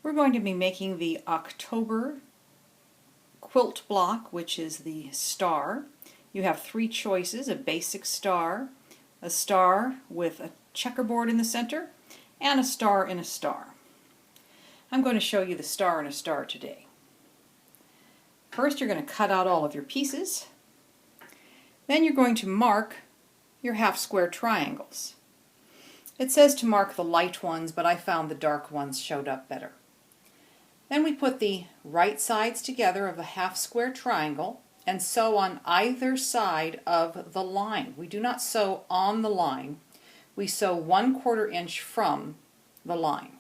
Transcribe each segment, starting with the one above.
We're going to be making the October quilt block, which is the star. You have three choices: a basic star, a star with a checkerboard in the center, and a star in a star. I'm going to show you the star in a star today. First, you're going to cut out all of your pieces. Then you're going to mark your half square triangles. It says to mark the light ones, but I found the dark ones showed up better. Then we put the right sides together of a half square triangle and sew on either side of the line. We do not sew on the line. We sew 1/4 inch from the line.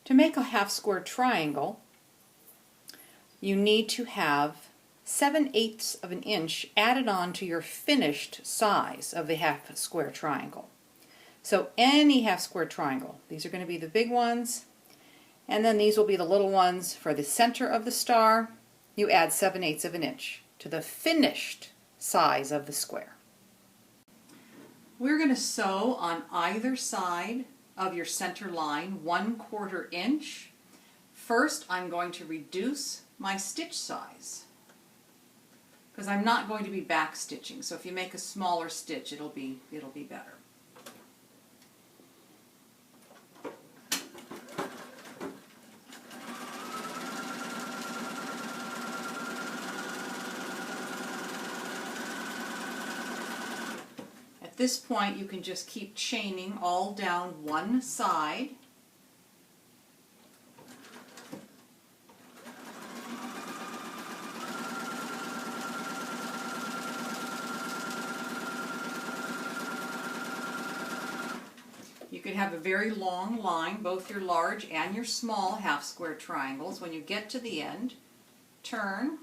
To make a half square triangle, you need to have 7/8 of an inch added on to your finished size of the half square triangle. So any half square triangle, these are going to be the big ones, and then these will be the little ones. For the center of the star, you add 7/8 of an inch to the finished size of the square. We're going to sew on either side of your center line 1/4 inch. First, I'm going to reduce my stitch size because I'm not going to be back stitching. So if you make a smaller stitch, it'll be better. At this point, you can just keep chaining all down one side. You can have a very long line, both your large and your small half square triangles. When you get to the end, turn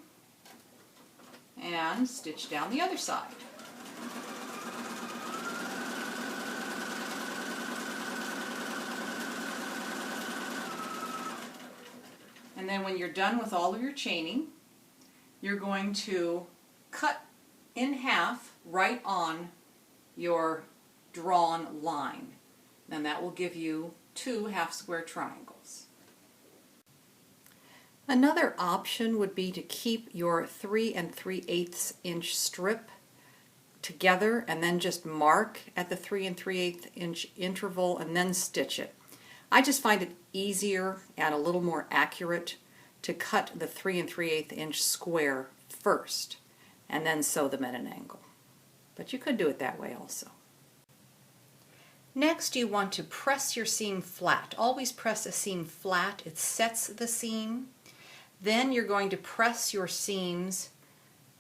and stitch down the other side. And then when you're done with all of your chaining, you're going to cut in half right on your drawn line. And that will give you 2 half square triangles. Another option would be to keep your 3 3/8 inch strip together and then just mark at the 3 3/8 inch interval and then stitch it. I just find it easier and a little more accurate to cut the 3 3/8 inch square first and then sew them at an angle. But you could do it that way also. Next, you want to press your seam flat. Always press a seam flat. It sets the seam. Then you're going to press your seams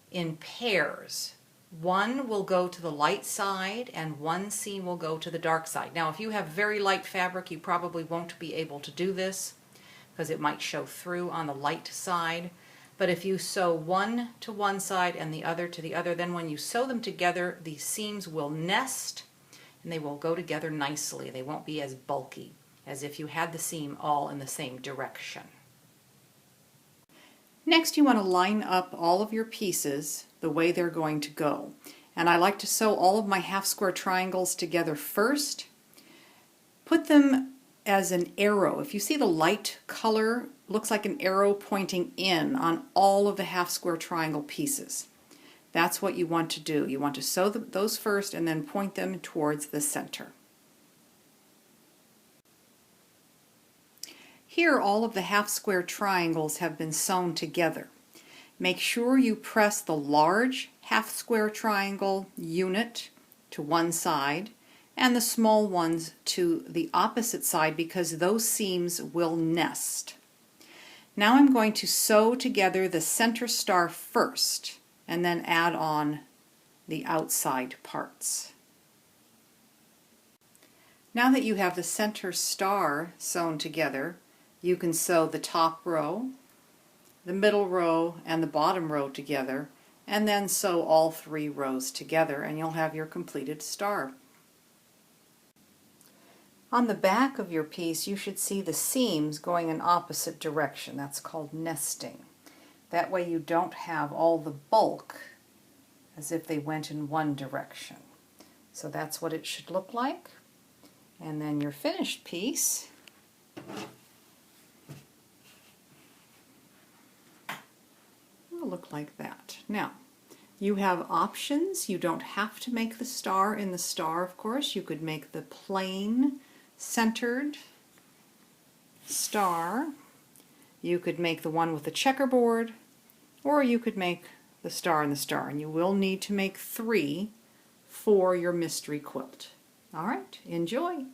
in pairs. One will go to the light side and one seam will go to the dark side. Now, if you have very light fabric, you probably won't be able to do this because it might show through on the light side. But if you sew one to one side and the other to the other, then when you sew them together, the seams will nest and they will go together nicely. They won't be as bulky as if you had the seam all in the same direction. Next, you want to line up all of your pieces the way they're going to go. And I like to sew all of my half square triangles together first. Put them as an arrow. If you see the light color, looks like an arrow pointing in on all of the half square triangle pieces. That's what you want to do. You want to sew those first and then point them towards the center. Here, all of the half square triangles have been sewn together. Make sure you press the large half square triangle unit to one side and the small ones to the opposite side because those seams will nest. Now I'm going to sew together the center star first and then add on the outside parts. Now that you have the center star sewn together, you can sew the top row, the middle row, and the bottom row together, and then sew all 3 rows together and you'll have your completed star. On the back of your piece, you should see the seams going in opposite direction. That's called nesting. That way you don't have all the bulk as if they went in one direction. So that's what it should look like. And then your finished piece look like that. Now, you have options. You don't have to make the star in the star, of course. You could make the plain centered star. You could make the one with the checkerboard, or you could make the star in the star. And you will need to make 3 for your mystery quilt. All right, enjoy.